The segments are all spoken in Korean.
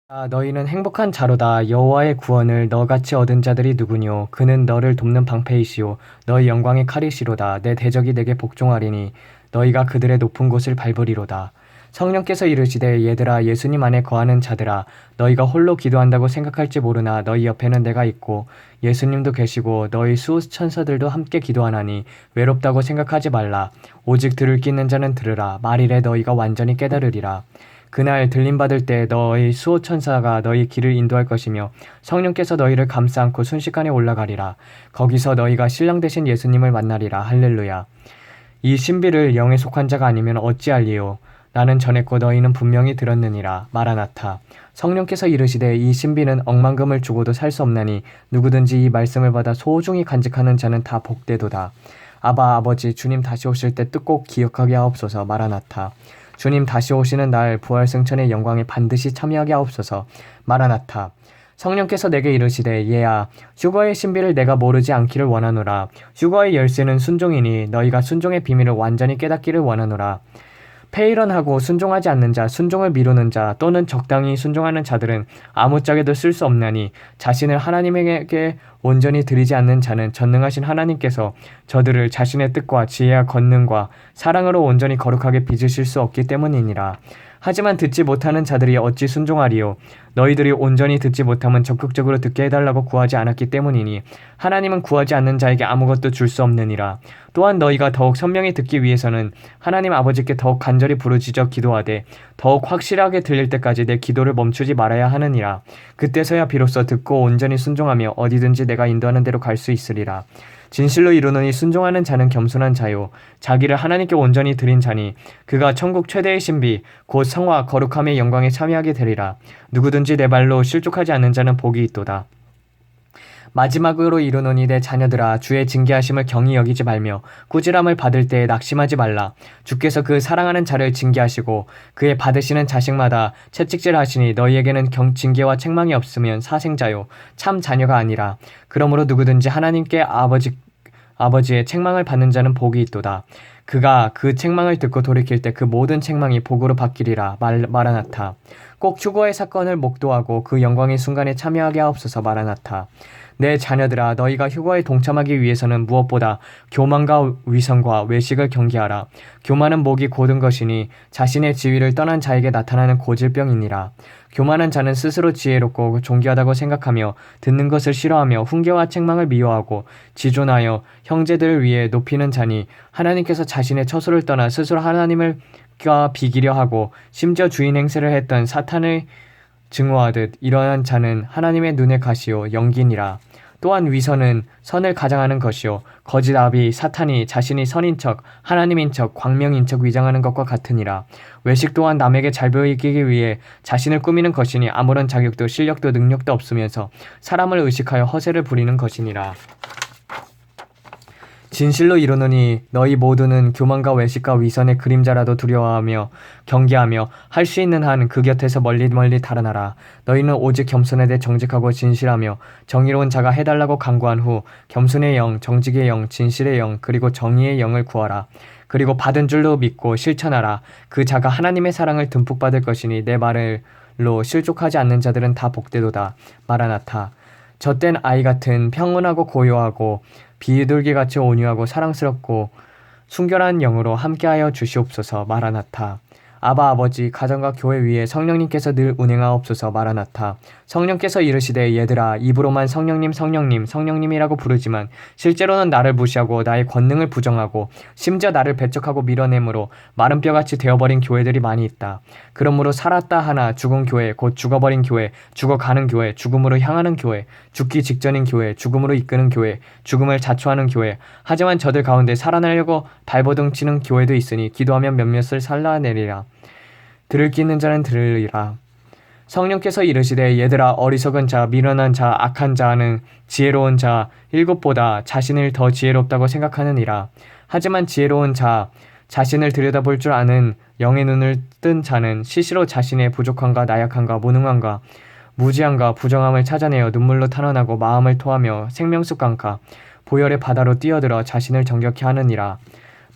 너희는 행복한 자로다. 여호와의 구원을 너같이 얻은 자들이 누구뇨? 그는 너를 돕는 방패이시오. 너희 영광의 칼이시로다. 내 대적이 내게 복종하리니 너희가 그들의 높은 곳을 밟으리로다. 성령께서 이르시되 얘들아, 예수님 안에 거하는 자들아, 너희가 홀로 기도한다고 생각할지 모르나 너희 옆에는 내가 있고 예수님도 계시고 너희 수호 천사들도 함께 기도하나니 외롭다고 생각하지 말라. 오직 들을 끼 있는 자는 들으라. 말일에 너희가 완전히 깨달으리라. 그날 들림받을 때 너희 수호 천사가 너희 길을 인도할 것이며 성령께서 너희를 감싸 안고 순식간에 올라가리라. 거기서 너희가 신랑 되신 예수님을 만나리라. 할렐루야. 이 신비를 영에 속한 자가 아니면 어찌할리요? 나는 전했고 너희는 분명히 들었느니라. 마라나타. 성령께서 이르시되 이 신비는 억만금을 주고도 살 수 없나니 누구든지 이 말씀을 받아 소중히 간직하는 자는 다 복되도다. 아바 아버지, 주님 다시 오실 때 꼭 기억하게 하옵소서. 마라나타. 주님 다시 오시는 날 부활승천의 영광에 반드시 참여하게 하옵소서. 마라나타. 성령께서 내게 이르시되 얘야, 휴거의 신비를 내가 모르지 않기를 원하노라. 휴거의 열쇠는 순종이니 너희가 순종의 비밀을 완전히 깨닫기를 원하노라. 폐일원하고 순종하지 않는 자, 순종을 미루는 자 또는 적당히 순종하는 자들은 아무짝에도 쓸 수 없나니 자신을 하나님에게 온전히 드리지 않는 자는 전능하신 하나님께서 저들을 자신의 뜻과 지혜와 권능과 사랑으로 온전히 거룩하게 빚으실 수 없기 때문이니라. 하지만 듣지 못하는 자들이 어찌 순종하리요? 너희들이 온전히 듣지 못하면 적극적으로 듣게 해달라고 구하지 않았기 때문이니 하나님은 구하지 않는 자에게 아무것도 줄 수 없느니라. 또한 너희가 더욱 선명히 듣기 위해서는 하나님 아버지께 더욱 간절히 부르짖어 기도하되 더욱 확실하게 들릴 때까지 내 기도를 멈추지 말아야 하느니라. 그때서야 비로소 듣고 온전히 순종하며 어디든지 내가 인도하는 대로 갈 수 있으리라. 진실로 이르노니 순종하는 자는 겸손한 자요 자기를 하나님께 온전히 드린 자니 그가 천국 최대의 신비 곧 성화 거룩함의 영광에 참여하게 되리라. 누구든지 내 발로 실족하지 않는 자는 복이 있도다. 마지막으로 이르노니 내 자녀들아, 주의 징계하심을 경히 여기지 말며 꾸지람을 받을 때에 낙심하지 말라. 주께서 그 사랑하는 자를 징계하시고 그의 받으시는 자식마다 채찍질하시니 너희에게는 징계와 책망이 없으면 사생자요 참 자녀가 아니라. 그러므로 누구든지 하나님께 아버지의 책망을 받는 자는 복이 있도다. 그가 그 책망을 듣고 돌이킬 때 그 모든 책망이 복으로 바뀌리라. 마라나타. 꼭 휴거의 사건을 목도하고 그 영광의 순간에 참여하게 하옵소서. 마라나타. 내 자녀들아, 너희가 휴거에 동참하기 위해서는 무엇보다 교만과 위선과 외식을 경계하라. 교만은 목이 곧은 것이니 자신의 지위를 떠난 자에게 나타나는 고질병이니라. 교만한 자는 스스로 지혜롭고 존귀하다고 생각하며 듣는 것을 싫어하며 훈계와 책망을 미워하고 지존하여 형제들을 위해 높이는 자니 하나님께서 자신의 처소를 떠나 스스로 하나님을 비기려 하고 심지어 주인 행세를 했던 사탄을 증오하듯 이러한 자는 하나님의 눈에 가시오 영기니라. 또한 위선은 선을 가장하는 것이요 거짓 아비 사탄이 자신이 선인 척 하나님인 척 광명인 척 위장하는 것과 같으니라. 외식 또한 남에게 잘 보이기 위해 자신을 꾸미는 것이니 아무런 자격도 실력도 능력도 없으면서 사람을 의식하여 허세를 부리는 것이니라. 진실로 이르노니 너희 모두는 교만과 외식과 위선의 그림자라도 두려워하며 경계하며 할 수 있는 한 그 곁에서 멀리 달아나라. 너희는 오직 겸손에 대해 정직하고 진실하며 정의로운 자가 해달라고 간구한 후 겸손의 영, 정직의 영, 진실의 영, 그리고 정의의 영을 구하라. 그리고 받은 줄로 믿고 실천하라. 그 자가 하나님의 사랑을 듬뿍 받을 것이니 내 말로 실족하지 않는 자들은 다 복되도다. 마라나타. 젖된 아이 같은 평온하고 고요하고 비둘기같이 온유하고 사랑스럽고 순결한 영으로 함께하여 주시옵소서. 마라나타. 아바 아버지, 가정과 교회 위에 성령님께서 늘 운행하옵소서. 마라나타. 성령께서 이르시되 얘들아, 입으로만 성령님 성령님 성령님이라고 부르지만 실제로는 나를 무시하고 나의 권능을 부정하고 심지어 나를 배척하고 밀어내므로 마른 뼈같이 되어버린 교회들이 많이 있다. 그러므로 살았다 하나 죽은 교회, 곧 죽어버린 교회, 죽어가는 교회, 죽음으로 향하는 교회, 죽기 직전인 교회, 죽음으로 이끄는 교회, 죽음을 자초하는 교회, 하지만 저들 가운데 살아나려고 발버둥 치는 교회도 있으니 기도하면 몇몇을 살라내리라. 들을 끼 있는 자는 들으리라. 성령께서 이르시되 얘들아, 어리석은 자, 미련한 자, 악한 자는 지혜로운 자 일곱보다 자신을 더 지혜롭다고 생각하느니라. 하지만 지혜로운 자, 자신을 들여다볼 줄 아는 영의 눈을 뜬 자는 시시로 자신의 부족함과 나약함과 무능함과 무지함과 부정함을 찾아내어 눈물로 탄원하고 마음을 토하며 생명수 강가 보혈의 바다로 뛰어들어 자신을 정결케 하느니라.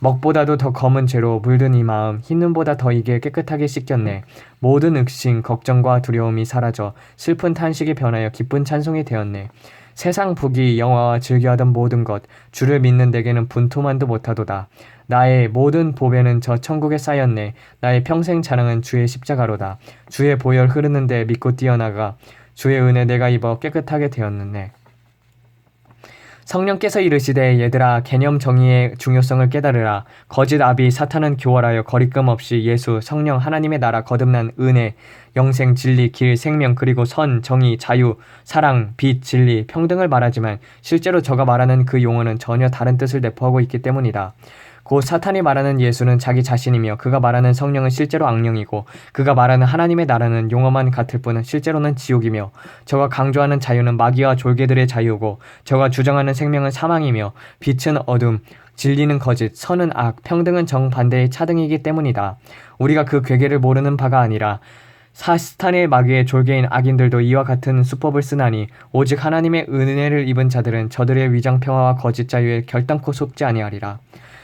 먹보다도 더 검은 죄로 물든 이 마음 흰눈보다 더 이게 깨끗하게 씻겼네. 모든 의심, 걱정과 두려움이 사라져 슬픈 탄식이 변하여 기쁜 찬송이 되었네. 세상 부귀, 영화와 즐겨하던 모든 것, 주를 믿는 내게는 분토만도 못하도다. 나의 모든 보배는 저 천국에 쌓였네. 나의 평생 자랑은 주의 십자가로다. 주의 보혈 흐르는데 믿고 뛰어나가 주의 은혜 내가 입어 깨끗하게 되었네. 성령께서 이르시되 얘들아 개념 정의의 중요성을 깨달으라. 거짓 아비 사탄은 교활하여 거리낌 없이 예수 성령 하나님의 나라 거듭난 은혜 영생 진리 길 생명 그리고 선 정의 자유 사랑 빛 진리 평등을 말하지만 실제로 저가 말하는 그 용어는 전혀 다른 뜻을 내포하고 있기 때문이다. 곧 사탄이 말하는 예수는 자기 자신이며 그가 말하는 성령은 실제로 악령이고 그가 말하는 하나님의 나라는 용어만 같을 뿐 실제로는 지옥이며 저가 강조하는 자유는 마귀와 졸개들의 자유고 저가 주장하는 생명은 사망이며 빛은 어둠 진리는 거짓, 선은 악, 평등은 정반대의 차등이기 때문이다. 우리가 그 괴계를 모르는 바가 아니라 사탄의 마귀의 졸개인 악인들도 이와 같은 수법을 쓰나니 오직 하나님의 은혜를 입은 자들은 저들의 위장평화와 거짓 자유에 결단코 속지 아니하리라.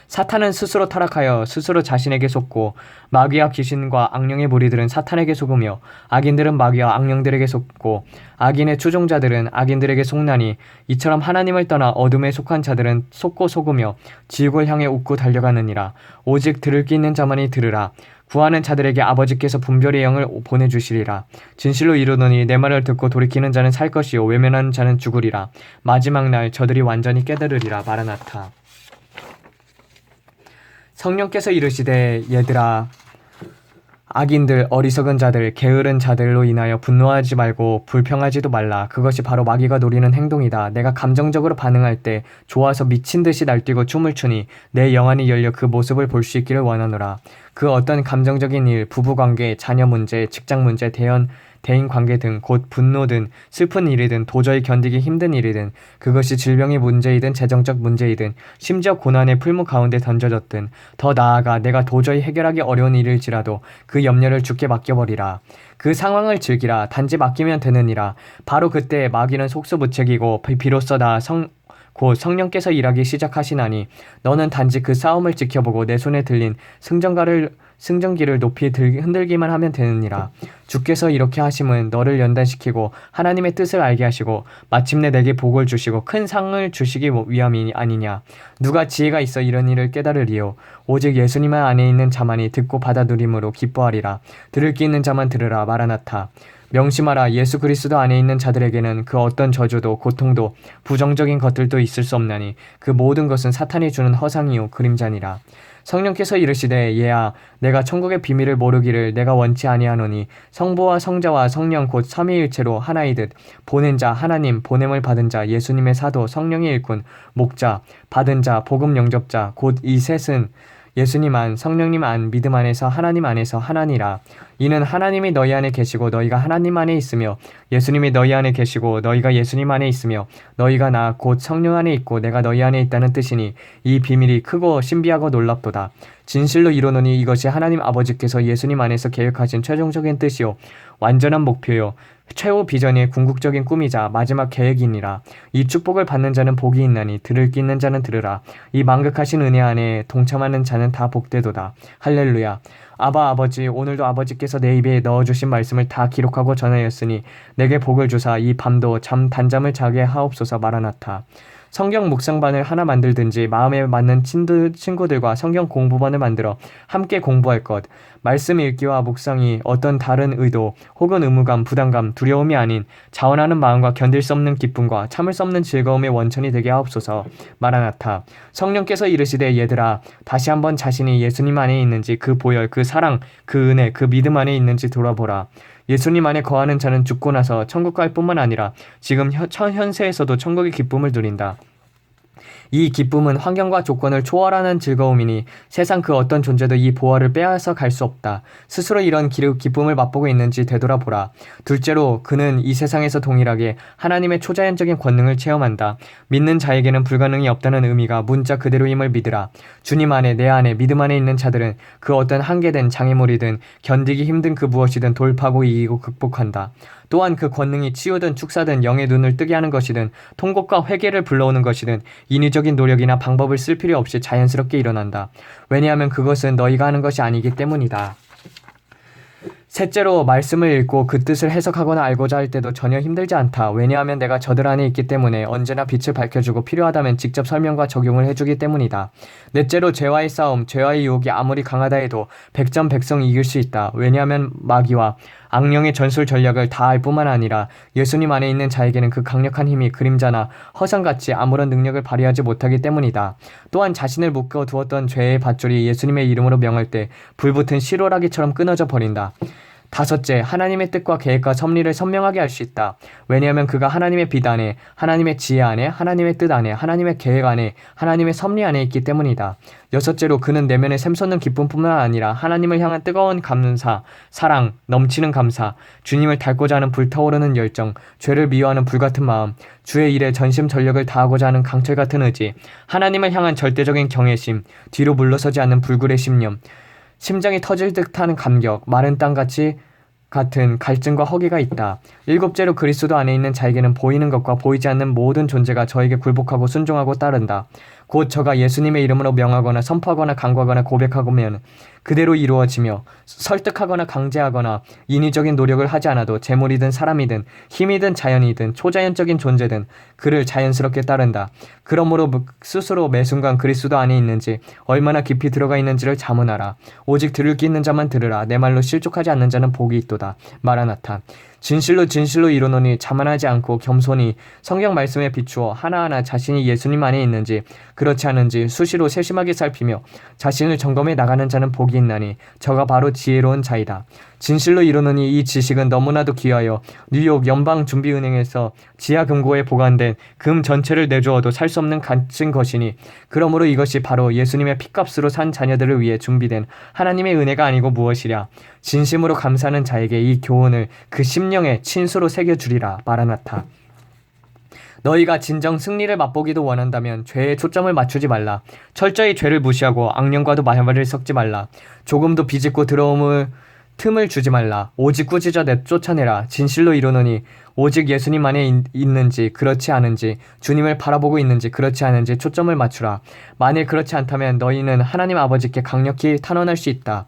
사탄은 스스로 타락하여 스스로 자신에게 속고 마귀와 귀신과 악령의 무리들은 사탄에게 속으며 악인들은 마귀와 악령들에게 속고 악인의 추종자들은 악인들에게 속나니 이처럼 하나님을 떠나 어둠에 속한 자들은 속고 속으며 지옥을 향해 웃고 달려가느니라. 오직 들을 귀 있는 자만이 들으라. 구하는 자들에게 아버지께서 분별의 영을 보내주시리라. 진실로 이르노니 내 말을 듣고 돌이키는 자는 살 것이요 외면하는 자는 죽으리라. 마지막 날 저들이 완전히 깨달으리라. 마라나타. 성령께서 이르시되 얘들아 악인들 어리석은 자들 게으른 자들로 인하여 분노하지 말고 불평하지도 말라. 그것이 바로 마귀가 노리는 행동이다. 내가 감정적으로 반응할 때 좋아서 미친 듯이 날뛰고 춤을 추니 내 영안이 열려 그 모습을 볼 수 있기를 원하노라. 그 어떤 감정적인 일, 부부관계, 자녀 문제, 직장 문제, 대인 관계 등 곧 분노든 슬픈 일이든 도저히 견디기 힘든 일이든 그것이 질병의 문제이든 재정적 문제이든 심지어 고난의 풀무 가운데 던져졌든 더 나아가 내가 도저히 해결하기 어려운 일일지라도 그 염려를 주께 맡겨버리라. 그 상황을 즐기라. 단지 맡기면 되느니라. 바로 그때 마귀는 속수무책이고 비로소 곧 성령께서 일하기 시작하시나니 너는 단지 그 싸움을 지켜보고 내 손에 들린 승전기를 높이 흔들기만 하면 되느니라. 주께서 이렇게 하심은 너를 연단시키고 하나님의 뜻을 알게 하시고 마침내 내게 복을 주시고 큰 상을 주시기 위함이 아니냐. 누가 지혜가 있어 이런 일을 깨달으리요. 오직 예수님 안에 있는 자만이 듣고 받아들임으로 기뻐하리라. 들을 귀 있는 자만 들으라. 마라나타. 명심하라. 예수 그리스도 안에 있는 자들에게는 그 어떤 저주도 고통도 부정적인 것들도 있을 수 없나니 그 모든 것은 사탄이 주는 허상이요 그림자니라. 성령께서 이르시되 얘야 내가 천국의 비밀을 모르기를 내가 원치 아니하노니 성부와 성자와 성령 곧 삼위일체로 하나이듯 보낸 자 하나님 보냄을 받은 자 예수님의 사도 성령의 일꾼 목자 받은 자 복음 영접자 곧 이 셋은 예수님 안 성령님 안 믿음 안에서 하나님 안에서 하나니라. 이는 하나님이 너희 안에 계시고 너희가 하나님 안에 있으며 예수님이 너희 안에 계시고 너희가 예수님 안에 있으며 너희가 나 곧 성령 안에 있고 내가 너희 안에 있다는 뜻이니 이 비밀이 크고 신비하고 놀랍도다. 진실로 이르노니 이것이 하나님 아버지께서 예수님 안에서 계획하신 최종적인 뜻이요 완전한 목표요 최후 비전의 궁극적인 꿈이자 마지막 계획이니라. 이 축복을 받는 자는 복이 있나니 들을 귀 있는 자는 들으라. 이 만극하신 은혜 안에 동참하는 자는 다 복되도다. 할렐루야. 아바 아버지 오늘도 아버지께서 내 입에 넣어주신 말씀을 다 기록하고 전하였으니 내게 복을 주사 이 밤도 단잠을 자게 하옵소서. 마라나타. 성경 묵상반을 하나 만들든지 마음에 맞는 친구들과 성경 공부반을 만들어 함께 공부할 것. 말씀 읽기와 묵상이 어떤 다른 의도 혹은 의무감, 부담감, 두려움이 아닌 자원하는 마음과 견딜 수 없는 기쁨과 참을 수 없는 즐거움의 원천이 되게 하옵소서. 마라나타. 성령께서 이르시되 얘들아 다시 한번 자신이 예수님 안에 있는지 그 보혈, 그 사랑, 그 은혜, 그 믿음 안에 있는지 돌아보라. 예수님 안에 거하는 자는 죽고 나서 천국 갈 뿐만 아니라 지금 현세에서도 천국의 기쁨을 누린다. 이 기쁨은 환경과 조건을 초월하는 즐거움이니 세상 그 어떤 존재도 이 보화를 빼앗아 갈 수 없다. 스스로 이런 기쁨을 맛보고 있는지 되돌아보라. 둘째로 그는 이 세상에서 동일하게 하나님의 초자연적인 권능을 체험한다. 믿는 자에게는 불가능이 없다는 의미가 문자 그대로임을 믿으라. 주님 안에 내 안에 믿음 안에 있는 자들은 그 어떤 한계된 장애물이든 견디기 힘든 그 무엇이든 돌파하고 이기고 극복한다. 또한 그 권능이 치유든 축사든 영의 눈을 뜨게 하는 것이든 통곡과 회개를 불러오는 것이든 인위적 인위적인 노력이나 방법을 쓸 필요 없이 자연스럽게 일어난다. 왜냐하면 그것은 너희가 하는 것이 아니기 때문이다. 셋째로 말씀을 읽고 그 뜻을 해석하거나 알고자 할 때도 전혀 힘들지 않다. 왜냐하면 내가 저들 안에 있기 때문에 언제나 빛을 밝혀주고 필요하다면 직접 설명과 적용을 해주기 때문이다. 넷째로 죄와의 싸움, 죄와의 유혹이 아무리 강하다 해도 백전백승 이길 수 있다. 왜냐하면 마귀와 악령의 전술 전략을 다 알 뿐만 아니라 예수님 안에 있는 자에게는 그 강력한 힘이 그림자나 허상같이 아무런 능력을 발휘하지 못하기 때문이다. 또한 자신을 묶어두었던 죄의 밧줄이 예수님의 이름으로 명할 때 불붙은 시로라기처럼 끊어져 버린다. 다섯째, 하나님의 뜻과 계획과 섭리를 선명하게 할 수 있다. 왜냐하면 그가 하나님의 빛 안에, 하나님의 지혜 안에, 하나님의 뜻 안에, 하나님의 계획 안에, 하나님의 섭리 안에 있기 때문이다. 여섯째로 그는 내면에 샘솟는 기쁨뿐만 아니라 하나님을 향한 뜨거운 감사, 사랑, 넘치는 감사, 주님을 닮고자 하는 불타오르는 열정, 죄를 미워하는 불같은 마음, 주의 일에 전심 전력을 다하고자 하는 강철 같은 의지, 하나님을 향한 절대적인 경외심, 뒤로 물러서지 않는 불굴의 심념, 심장이 터질 듯한 감격, 마른 땅같이 같은 갈증과 허기가 있다. 일곱째로 그리스도 안에 있는 자에게는 보이는 것과 보이지 않는 모든 존재가 저에게 굴복하고 순종하고 따른다. 곧 저가 예수님의 이름으로 명하거나 선포하거나 간구하거나 고백하면 그대로 이루어지며 설득하거나 강제하거나 인위적인 노력을 하지 않아도 재물이든 사람이든 힘이든 자연이든 초자연적인 존재든 그를 자연스럽게 따른다. 그러므로 스스로 매 순간 그리스도 안에 있는지 얼마나 깊이 들어가 있는지를 자문하라. 오직 들을 귀 있는 자만 들으라. 내 말로 실족하지 않는 자는 복이 있도다. 마라나타. 진실로 진실로 이르노니 자만하지 않고 겸손히 성경 말씀에 비추어 하나하나 자신이 예수님 안에 있는지 그렇지 않은지 수시로 세심하게 살피며 자신을 점검해 나가는 자는 복이 있나니 저가 바로 지혜로운 자이다. 진실로 이르노니 이 지식은 너무나도 귀하여 뉴욕 연방준비은행에서 지하금고에 보관된 금 전체를 내주어도 살 수 없는 값진 것이니 그러므로 이것이 바로 예수님의 핏값으로 산 자녀들을 위해 준비된 하나님의 은혜가 아니고 무엇이랴. 진심으로 감사하는 자에게 이 교훈을 그 심령에 친수로 새겨주리라. 마라나타. 너희가 진정 승리를 맛보기도 원한다면 죄에 초점을 맞추지 말라. 철저히 죄를 무시하고 악령과도 말을 섞지 말라. 조금도 비집고 들어옴을 틈을 주지 말라. 오직 꾸짖어 내쫓아내라. 진실로 이르노니 오직 예수님 안에 있는지 그렇지 않은지 주님을 바라보고 있는지 그렇지 않은지 초점을 맞추라. 만일 그렇지 않다면 너희는 하나님 아버지께 강력히 탄원할 수 있다.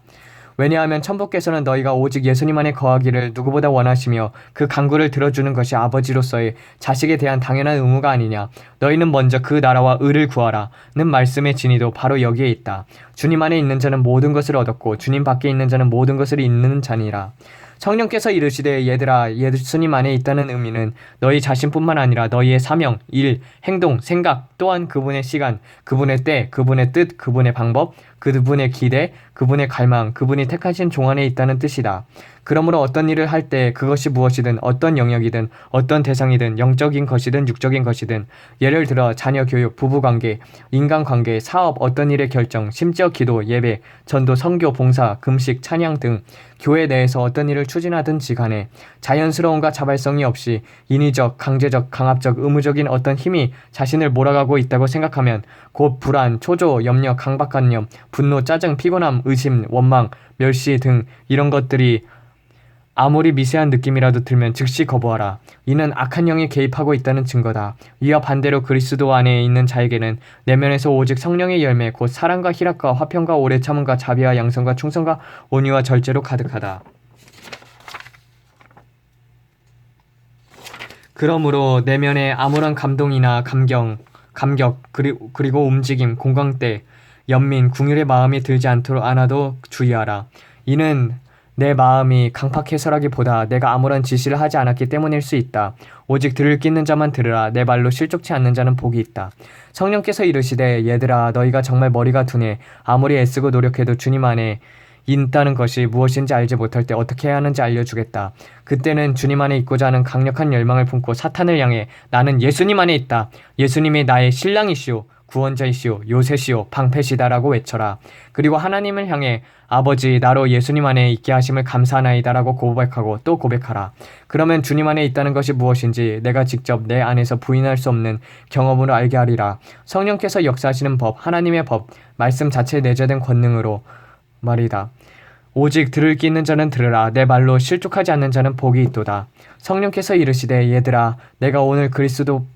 왜냐하면 천부께서는 너희가 오직 예수님 안에 거하기를 누구보다 원하시며 그 간구를 들어주는 것이 아버지로서의 자식에 대한 당연한 의무가 아니냐. 너희는 먼저 그 나라와 의를 구하라 는 말씀의 진리도 바로 여기에 있다. 주님 안에 있는 자는 모든 것을 얻었고 주님 밖에 있는 자는 모든 것을 잃는 자니라. 성령께서 이르시되 얘들아 예수님 안에 있다는 의미는 너희 자신뿐만 아니라 너희의 사명, 일, 행동, 생각 또한 그분의 시간, 그분의 때, 그분의 뜻, 그분의 방법, 그분의 기대, 그분의 갈망, 그분이 택하신 종 안에 있다는 뜻이다. 그러므로 어떤 일을 할 때 그것이 무엇이든 어떤 영역이든 어떤 대상이든 영적인 것이든 육적인 것이든 예를 들어 자녀 교육, 부부관계, 인간관계, 사업, 어떤 일의 결정, 심지어 기도, 예배, 전도, 선교, 봉사, 금식, 찬양 등 교회 내에서 어떤 일을 추진하든지 간에 자연스러움과 자발성이 없이 인위적, 강제적, 강압적, 의무적인 어떤 힘이 자신을 몰아가고 있다고 생각하면 곧 불안, 초조, 염려, 강박관념, 분노, 짜증, 피곤함, 의심, 원망, 멸시 등 이런 것들이 아무리 미세한 느낌이라도 들면 즉시 거부하라. 이는 악한 영이 개입하고 있다는 증거다. 이와 반대로 그리스도 안에 있는 자에게는 내면에서 오직 성령의 열매 곧 사랑과 희락과 화평과 오래 참음과 자비와 양선과 충성과 온유와 절제로 가득하다. 그러므로 내면에 아무런 감동이나 감격 그리고 움직임, 공감대, 연민, 궁율의 마음이 들지 않아도 주의하라. 이는 내 마음이 강팍해서라기보다 내가 아무런 지시를 하지 않았기 때문일 수 있다. 오직 들을 귀 있는 자만 들으라. 내 말로 실족치 않는 자는 복이 있다. 성령께서 이르시되 얘들아 너희가 정말 머리가 둔해 아무리 애쓰고 노력해도 주님 안에 있다는 것이 무엇인지 알지 못할 때 어떻게 해야 하는지 알려주겠다. 그때는 주님 안에 있고자 하는 강력한 열망을 품고 사탄을 향해 나는 예수님 안에 있다. 예수님이 나의 신랑이시오. 구원자이시오. 요새시오. 방패시다라고 외쳐라. 그리고 하나님을 향해 아버지 나로 예수님 안에 있게 하심을 감사하나이다라고 고백하고 또 고백하라. 그러면 주님 안에 있다는 것이 무엇인지 내가 직접 내 안에서 부인할 수 없는 경험으로 알게 하리라. 성령께서 역사하시는 법, 하나님의 법, 말씀 자체에 내재된 권능으로 말이다. 오직 들을 귀 있는 자는 들으라. 내 말로 실족하지 않는 자는 복이 있도다. 성령께서 이르시되 얘들아 내가 오늘 그리스도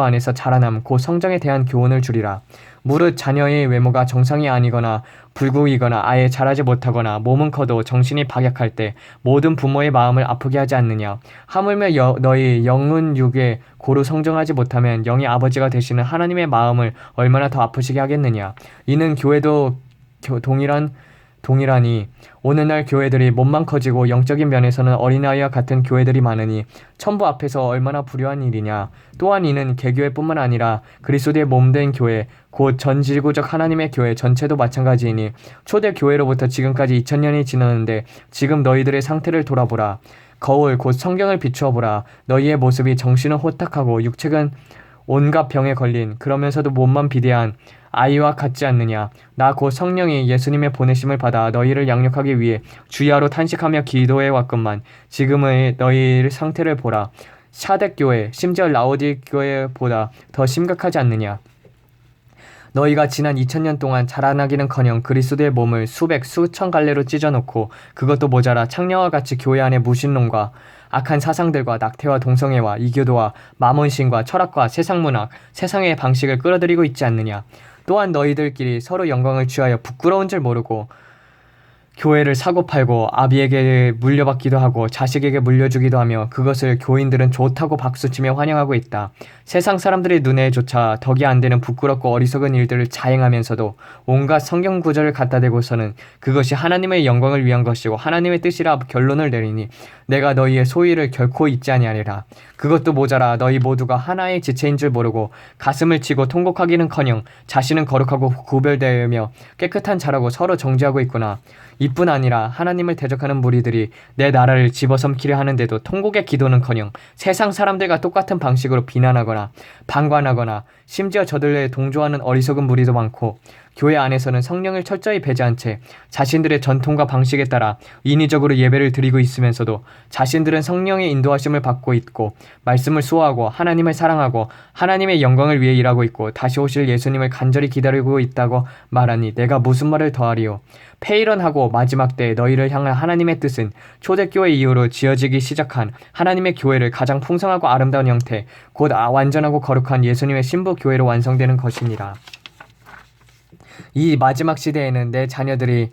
안에서 자라남 곧 성정에 대한 교훈을 주리라. 무릇 자녀의 외모가 정상이 아니거나 불구이거나 아예 자라지 못하거나 몸은 커도 정신이 박약할 때 모든 부모의 마음을 아프게 하지 않느냐. 하물며 너희 영은 육에 고루 성정하지 못하면 영의 아버지가 되시는 하나님의 마음을 얼마나 더 아프시게 하겠느냐. 이는 교회도 동일하니 오늘날 교회들이 몸만 커지고 영적인 면에서는 어린아이와 같은 교회들이 많으니 천부 앞에서 얼마나 불효한 일이냐. 또한 이는 개교회뿐만 아니라 그리스도의 몸된 교회 곧 전지구적 하나님의 교회 전체도 마찬가지이니 초대 교회로부터 지금까지 2000년이 지났는데 지금 너희들의 상태를 돌아보라. 거울 곧 성경을 비추어 보라. 너희의 모습이 정신은 호탁하고 육체는 온갖 병에 걸린 그러면서도 몸만 비대한 아이와 같지 않느냐. 나 곧 성령이 예수님의 보내심을 받아 너희를 양육하기 위해 주야로 탄식하며 기도해 왔건만 지금의 너희의 상태를 보라. 사댓교회 심지어 라오디교회보다 더 심각하지 않느냐. 너희가 지난 2000년 동안 자라나기는커녕 그리스도의 몸을 수천 갈래로 찢어놓고 그것도 모자라 창녀와 같이 교회 안에 무신론과 악한 사상들과 낙태와 동성애와 이교도와 마몬신과 철학과 세상문학, 세상의 방식을 끌어들이고 있지 않느냐. 또한 너희들끼리 서로 영광을 취하여 부끄러운 줄 모르고 교회를 사고팔고 아비에게 물려받기도 하고 자식에게 물려주기도 하며 그것을 교인들은 좋다고 박수치며 환영하고 있다. 세상 사람들의 눈에조차 덕이 안 되는 부끄럽고 어리석은 일들을 자행하면서도 온갖 성경 구절을 갖다 대고서는 그것이 하나님의 영광을 위한 것이고 하나님의 뜻이라 결론을 내리니 내가 너희의 소위를 결코 잊지 아니하리라. 그것도 모자라 너희 모두가 하나의 지체인 줄 모르고 가슴을 치고 통곡하기는커녕 자신은 거룩하고 구별되며 깨끗한 자라고 서로 정죄하고 있구나. 이뿐 아니라 하나님을 대적하는 무리들이 내 나라를 집어삼키려 하는데도 통곡의 기도는커녕 세상 사람들과 똑같은 방식으로 비난하거나 방관하거나 심지어 저들에 동조하는 어리석은 무리도 많고 교회 안에서는 성령을 철저히 배제한 채 자신들의 전통과 방식에 따라 인위적으로 예배를 드리고 있으면서도 자신들은 성령의 인도하심을 받고 있고 말씀을 수호하고 하나님을 사랑하고 하나님의 영광을 위해 일하고 있고 다시 오실 예수님을 간절히 기다리고 있다고 말하니 내가 무슨 말을 더하리요. 폐일원하고 마지막 때 너희를 향한 하나님의 뜻은 초대교회 이후로 지어지기 시작한 하나님의 교회를 가장 풍성하고 아름다운 형태 곧 완전하고 거룩한 예수님의 신부 교회로 완성되는 것이니라. 이 마지막 시대에는 내 자녀들이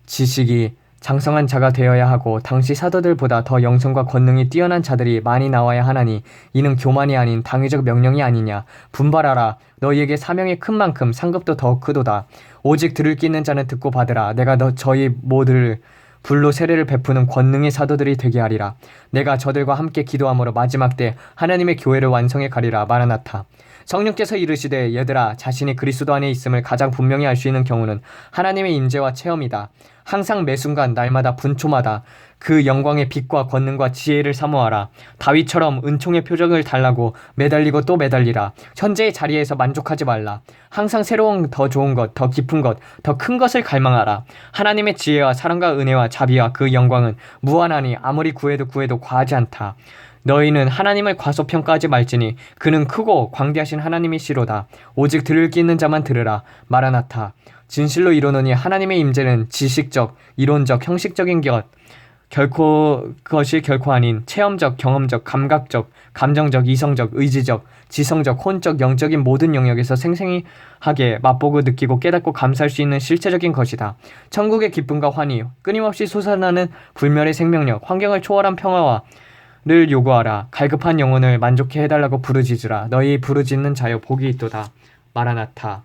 지식이 장성한 자가 되어야 하고 당시 사도들보다 더 영성과 권능이 뛰어난 자들이 많이 나와야 하나니 이는 교만이 아닌 당위적 명령이 아니냐. 분발하라. 너희에게 사명이 큰 만큼 상급도 더 크도다. 오직 들을 귀 있는 자는 듣고 받으라. 내가 저희 모두를 불로 세례를 베푸는 권능의 사도들이 되게 하리라. 내가 저들과 함께 기도함으로 마지막 때 하나님의 교회를 완성해 가리라. 마라나타. 성령께서 이르시되 얘들아 자신이 그리스도 안에 있음을 가장 분명히 알 수 있는 경우는 하나님의 임재와 체험이다. 항상 매순간 날마다 분초마다 그 영광의 빛과 권능과 지혜를 사모하라. 다윗처럼 은총의 표적을 달라고 매달리고 또 매달리라. 현재의 자리에서 만족하지 말라. 항상 새로운 더 좋은 것, 더 깊은 것, 더 큰 것을 갈망하라. 하나님의 지혜와 사랑과 은혜와 자비와 그 영광은 무한하니 아무리 구해도 과하지 않다. 너희는 하나님을 과소평가하지 말지니 그는 크고 광대하신 하나님이시로다. 오직 들을 귀 있는 자만 들으라. 마라나타. 진실로 이르노니 하나님의 임재는 지식적, 이론적, 형식적인 것이 결코 아닌 체험적, 경험적, 감각적, 감정적, 이성적, 의지적, 지성적, 혼적, 영적인 모든 영역에서 생생하게 맛보고 느끼고 깨닫고 감사할 수 있는 실체적인 것이다. 천국의 기쁨과 환희, 끊임없이 솟아나는 불멸의 생명력, 환경을 초월한 평화와 를 요구하라. 갈급한 영혼을 만족해 해달라고 부르짖으라. 너희 부르짖는 자여 복이 있도다. 마라나타.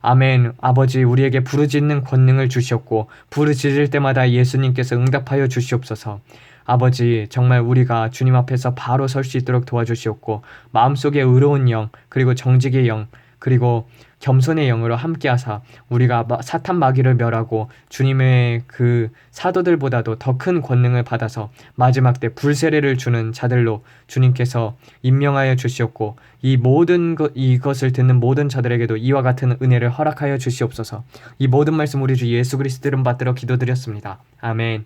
아멘. 아버지 우리에게 부르짖는 권능을 주시옵고 부르짖을 때마다 예수님께서 응답하여 주시옵소서. 아버지 정말 우리가 주님 앞에서 바로 설 수 있도록 도와주시옵고 마음속에 의로운 영 그리고 정직의 영 그리고 겸손의 영으로 함께하사 우리가 사탄 마귀를 멸하고 주님의 그 사도들보다도 더 큰 권능을 받아서 마지막 때 불세례를 주는 자들로 주님께서 임명하여 주시옵고 이것을 듣는 모든 자들에게도 이와 같은 은혜를 허락하여 주시옵소서. 이 모든 말씀 우리 주 예수 그리스도 이름 받들어 기도드렸습니다. 아멘.